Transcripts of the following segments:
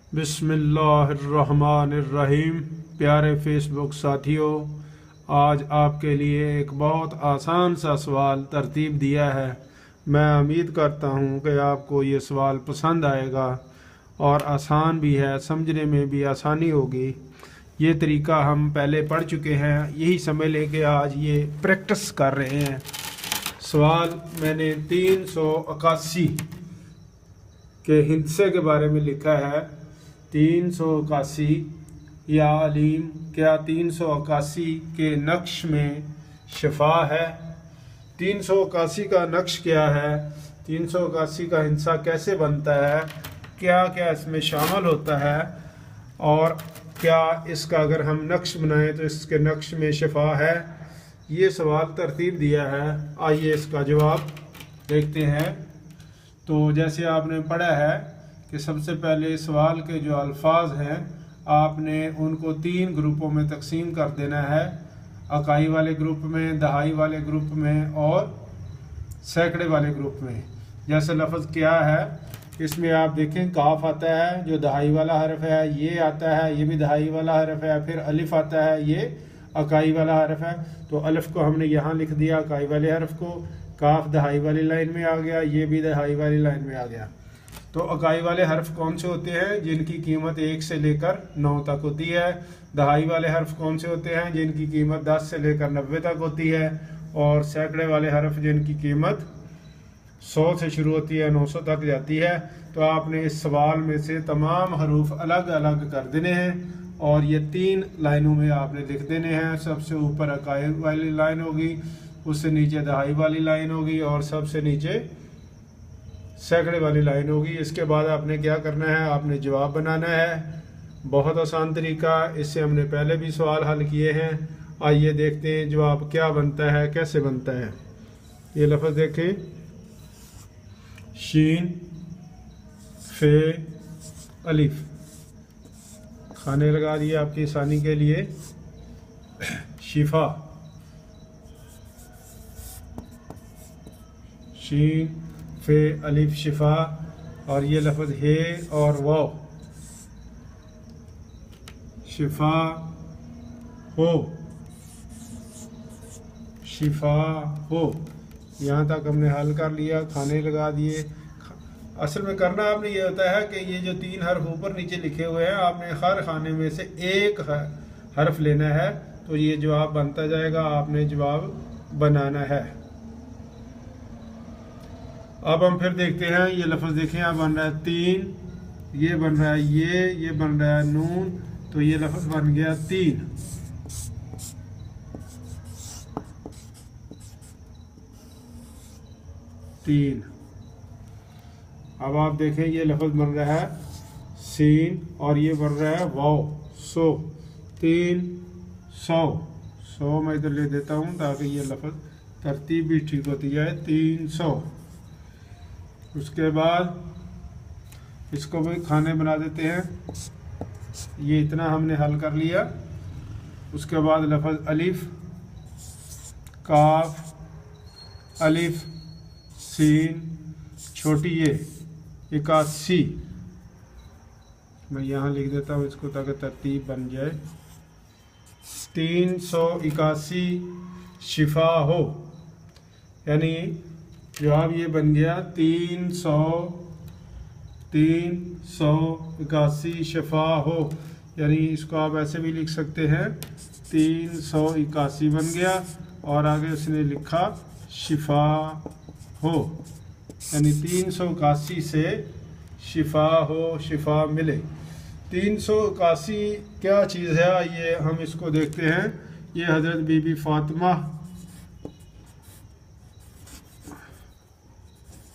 बिस्मिल्लाहिर्रहमानिर्रहीम। प्यारे फेसबुक साथियों, आज आपके लिए एक बहुत आसान सा सवाल तरतीब दिया है। मैं उम्मीद करता हूँ कि आपको ये सवाल पसंद आएगा और आसान भी है, समझने में भी आसानी होगी। ये तरीका हम पहले पढ़ चुके हैं, यही समझ लें कि आज ये प्रैक्टिस कर रहे हैं। सवाल मैंने 381 के हिंसे के बारे में लिखा है। 381 या अलीम, क्या 381 के नक्श में शिफा है? 381 का नक्श क्या है? 381 का हिंसा कैसे बनता है? क्या क्या इसमें शामिल होता है? और क्या इसका अगर हम नक्श बनाएं तो इसके नक्श में शिफा है? ये सवाल तरतीब दिया है। आइए इसका जवाब देखते हैं। तो जैसे आपने पढ़ा है कि सबसे पहले सवाल के जो अल्फाज हैं आपने उनको 3 ग्रुपों में तकसीम कर देना है। इकाई वाले ग्रुप में, दहाई वाले ग्रुप में और सैकड़े वाले ग्रुप में। जैसे लफ्ज़ क्या है, इसमें आप देखें काफ आता है जो दहाई वाला हरफ है, ये आता है ये भी दहाई वाला हरफ है, फिर अलिफ आता है ये इकाई वाला हरफ है। तो अलिफ को हमने यहाँ लिख दिया इकाई वाले हरफ को, काफ दहाई वाली लाइन में आ गया, ये भी दहाई वाली लाइन में आ गया। तो इकाई वाले हर्फ कौन से होते हैं? जिनकी कीमत 1 से लेकर 9 तक होती है। दहाई वाले हर्फ कौन से होते हैं? जिनकी कीमत 10 से लेकर 90 तक होती है। और सैकड़े वाले हर्फ जिनकी कीमत 100 से शुरू होती है 900 तक जाती है। तो आपने इस सवाल में से तमाम हरूफ अलग अलग कर देने हैं और ये 3 लाइनों में आपने लिख देने हैं। सबसे ऊपर इकाई वाली लाइन होगी, उससे नीचे दहाई वाली लाइन होगी और सबसे नीचे सैकड़े वाली लाइन होगी। इसके बाद आपने क्या करना है, आपने जवाब बनाना है। बहुत आसान तरीका, इससे हमने पहले भी सवाल हल किए हैं। आइए देखते हैं जवाब क्या बनता है, कैसे बनता है। ये लफ्ज़ देखें, शीन फे अलिफ, खाने लगा दिए आपकी आसानी के लिए। शिफा, शीन फे अलिफ शिफा, और ये लफ्ज़ है और वाव, शिफा हो, शिफा हो। यहाँ तक हमने हल कर लिया, खाने लगा दिए। असल में करना आपने ये होता है कि ये जो 3 हर्फ ऊपर नीचे लिखे हुए हैं आपने हर खाने में से एक हर्फ लेना है, तो ये जवाब बनता जाएगा। आपने जवाब बनाना है। अब हम फिर देखते हैं। ये लफ्ज़ देखें, अब बन रहा है 3, ये बन रहा है ये बन रहा है नून, तो ये लफ्ज़ बन गया 3। अब आप देखें ये लफ्ज़ बन रहा है सीन और ये बन रहा है वाव, 100, 300। 100 मैं इधर ले देता हूँ ताकि ये लफ्ज़ तरतीब भी ठीक होती जाए। 300। उसके बाद इसको भी खाने बना देते हैं। ये इतना हमने हल कर लिया। उसके बाद लफ्ज़ अलिफ, काफ, अलिफ, सीन, छोटी ये 81, मैं यहाँ लिख देता हूँ इसको ताकि तरतीब बन जाए। 381 शिफा हो, यानी जवाब ये बन गया 381 शिफा हो। यानी इसको आप ऐसे भी लिख सकते हैं, 381 बन गया और आगे उसने लिखा शिफा हो, यानी 381 से शिफा हो, शिफा मिले। 381 क्या चीज़ है, ये हम इसको देखते हैं। ये हज़रत बीबी फातिमा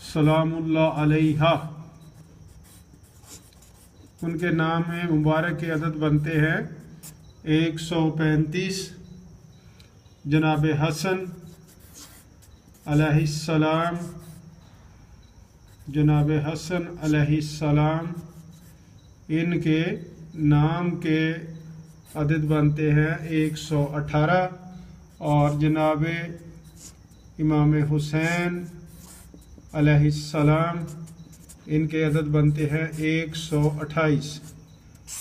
सलामुल्लाह अलैहा, उनके नाम में मुबारक के अदद बनते हैं 135। जनाब हसन अलैहिस्सलाम, जनाब हसन अलैहिस्सलाम, इनके नाम के अदद बनते हैं 118। और जनाब इमाम हुसैन अलैहिस्सलाम, इनके अदद बनते हैं 128।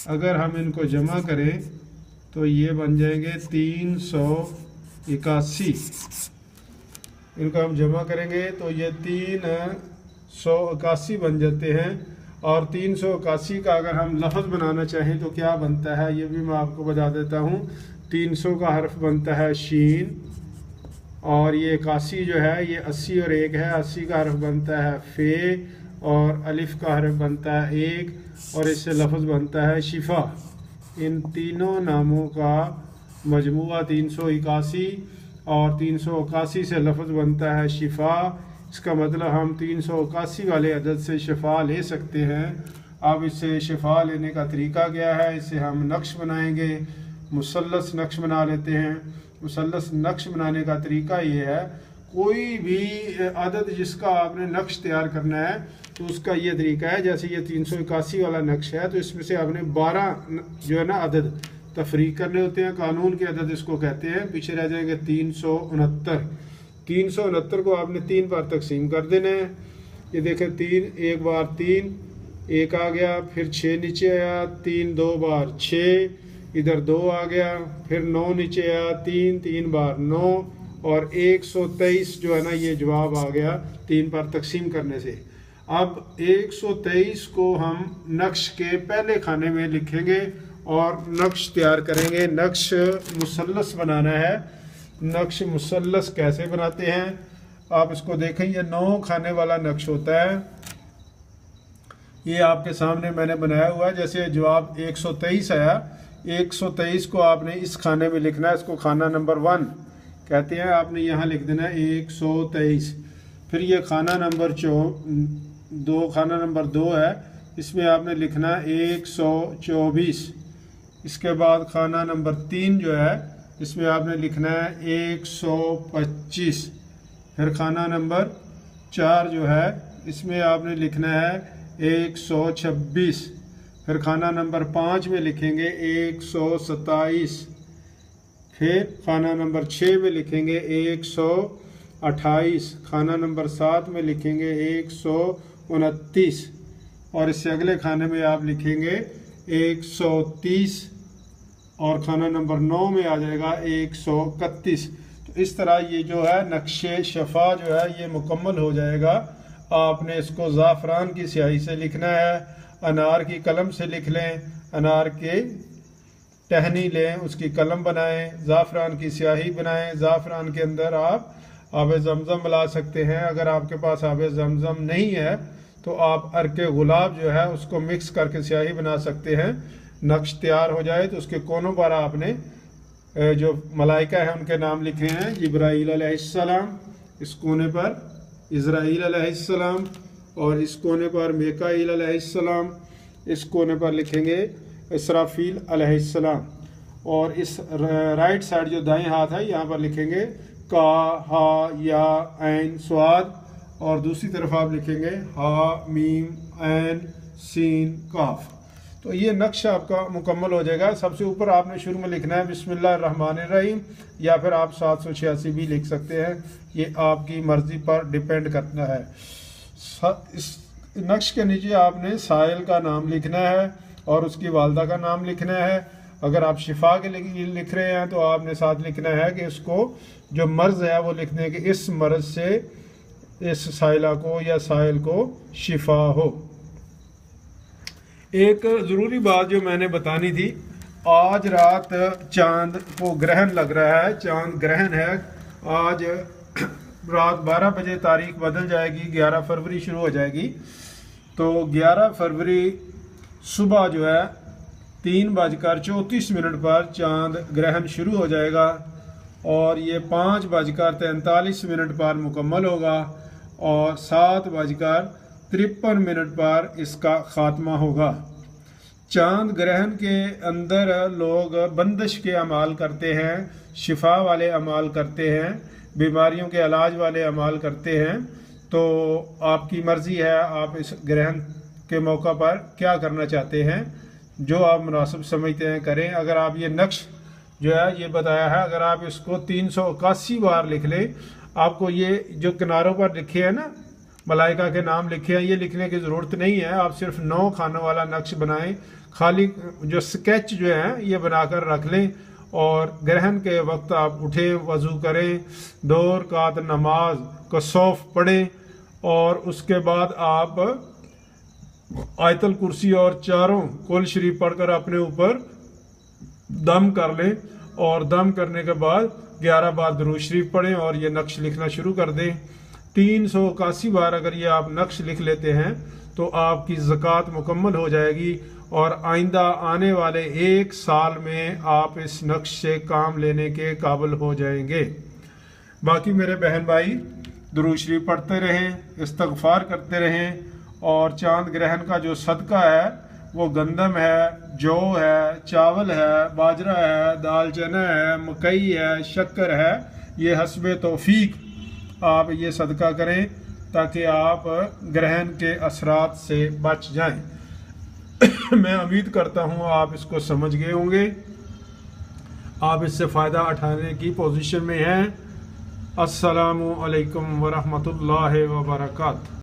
अगर हम इनको जमा करें तो ये बन जाएंगे 381। इनको हम जमा करेंगे तो ये 381 बन जाते हैं। और 381 का अगर हम लफ्ज़ बनाना चाहें तो क्या बनता है, ये भी मैं आपको बता देता हूँ। 300 का हर्फ बनता है शीन, और ये 81 जो है ये 80 और 1 है। 80 का हर्फ बनता है फे, और अलिफ का हर्फ बनता है 1, और इससे लफ्ज़ बनता है शिफा। इन तीनों नामों का मजमुआ 381, और 381 से लफ्ज़ बनता है शिफा। इसका मतलब हम 381 वाले अदद से शिफा ले सकते हैं। अब इससे शिफा लेने का तरीका क्या है, इससे हम नक्श बनाएंगे, मुसल्लस नक्श बना लेते हैं। मुसल्लस नक्श बनाने का तरीका ये है, कोई भी अदद जिसका आपने नक्श तैयार करना है तो उसका ये तरीका है। जैसे ये 381 वाला नक्श है तो इसमें से आपने 12 जो है ना अदद तफरीक करने होते हैं। कानून के अदद इसको कहते हैं। पीछे रह जाएंगे 369। 369 को आपने 3 बार तकसीम कर देना है। ये देखें 3 एक बार 3 1 आ गया, फिर 6 नीचे आया, 3 2 बार 6, इधर 2 आ गया, फिर 9 नीचे आया, 3 3 बार 9, और 123 जो है ना ये जवाब आ गया 3 बार तकसीम करने से। अब 123 को हम नक्श के पहले खाने में लिखेंगे और नक्श तैयार करेंगे। नक्श मुसल्लस बनाना है। नक्श मुसल्लस कैसे बनाते हैं आप इसको देखें। ये 9 खाने वाला नक्श होता है। ये आपके सामने मैंने बनाया हुआ है। जैसे जवाब 123 आया, 123 को आपने इस खाने में लिखना है। इसको खाना नंबर 1 कहते हैं। आपने यहाँ लिख देना है 123। फिर ये खाना नंबर 2 है, इसमें आपने लिखना है 124। इसके बाद खाना नंबर 3 जो है इसमें आपने लिखना है 125। फिर खाना नंबर 4 जो है इसमें आपने लिखना है 126। फिर खाना नंबर 5 में लिखेंगे 127। फिर खाना नंबर 6 में लिखेंगे 128। खाना नंबर 7 में लिखेंगे 129, और इससे अगले खाने में आप लिखेंगे 130, और खाना नंबर 9 में आ जाएगा 131। तो इस तरह ये जो है नक्शे शफा जो है ये मुकम्मल हो जाएगा। आपने इसको ज़ाफ़रान की स्याही से लिखना है, अनार की कलम से लिख लें, अनार के टहनी लें, उसकी कलम बनाएं, ज़ाफ़रान की स्याही बनाएं। ज़ाफ़रान के अंदर आप आब ज़मज़म मिला सकते हैं। अगर आपके पास आब ज़मज़म नहीं है तो आप अर्के गुलाब जो है उसको मिक्स करके स्याही बना सकते हैं। नक्श तैयार हो जाए तो उसके कोनों पर आपने जो मलाइका है उनके नाम लिखे हैं। जिब्राईल अलैहिस्सलाम, इस कोने पर इज़राइल अलैहिस्सलाम, और इस कोने पर मीकाईल अलैहिस्सलाम, इस कोने पर लिखेंगे इसराफील अलैहिस्सलाम, और इस राइट साइड जो दाएं हाथ है यहाँ पर लिखेंगे का हा या ऐन स्वाद, और दूसरी तरफ आप लिखेंगे हा मीम ऐन सीन काफ। तो ये नक्श आपका मुकम्मल हो जाएगा। सबसे ऊपर आपने शुरू में लिखना है बिस्मिल्लाहिर्रहमानिर्रहीम, या फिर आप 786 भी लिख सकते हैं। ये आपकी मर्ज़ी पर डिपेंड करता है। इस नक्श के नीचे आपने साइल का नाम लिखना है और उसकी वालदा का नाम लिखना है। अगर आप शिफा के लिए लिख रहे हैं तो आपने साथ लिखना है कि इसको जो मर्ज़ है वो लिखने के इस मर्ज़ से इस साइला को या साइल को शिफा हो। एक ज़रूरी बात जो मैंने बतानी थी, आज रात चांद को ग्रहण लग रहा है। चांद ग्रहण है। आज रात 12 बजे तारीख बदल जाएगी, 11 फरवरी शुरू हो जाएगी। तो 11 फरवरी सुबह जो है 3:34 पर चांद ग्रहण शुरू हो जाएगा, और ये 5:43 पर मुकम्मल होगा, और 7:53 पर इसका ख़ात्मा होगा। चांद ग्रहण के अंदर लोग बंदिश के अमाल करते हैं, शिफा वाले अमाल करते हैं, बीमारियों के इलाज वाले अमाल करते हैं। तो आपकी मर्ज़ी है आप इस ग्रहण के मौका पर क्या करना चाहते हैं, जो आप मुनासिब समझते हैं करें। अगर आप ये नक्श जो है ये बताया है, अगर आप इसको 381 बार लिख लें, आपको ये जो किनारों पर लिखे हैं ना मलाइका के नाम लिखे हैं। ये लिखने की ज़रूरत नहीं है, आप सिर्फ 9 खानों वाला नक्श बनाएं, खाली जो स्केच जो है ये बनाकर रख लें। और ग्रहण के वक्त आप उठें, वज़ू करें, 2 रकात नमाज कसौफ पढ़ें और उसके बाद आप आयतल कुर्सी और चारों कुल शरीफ पढ़कर अपने ऊपर दम कर लें और दम करने के बाद 11 बार दुरूद शरीफ पढ़ें और ये नक्श लिखना शुरू कर दें। 381 बार अगर ये आप नक्श लिख लेते हैं तो आपकी ज़कात मुकम्मल हो जाएगी और आइंदा आने वाले 1 साल में आप इस नक्श से काम लेने के काबिल हो जाएंगे। बाकी मेरे बहन भाई दुरूद शरीफ पढ़ते रहें, इस्तग़फ़ार करते रहें और चांद ग्रहण का जो सदका है वो गंदम है, जौ है, चावल है, बाजरा है, दाल चना है, मकई है, शक्कर है, ये हस्बे तौफीक आप ये सदका करें ताकि आप ग्रहण के असरात से बच जाएं। मैं उम्मीद करता हूँ आप इसको समझ गए होंगे, आप इससे फ़ायदा उठाने की पोजीशन में हैं। अस्सलामु अलैकुम वरहमतुल्लाहि वबरकातुहू।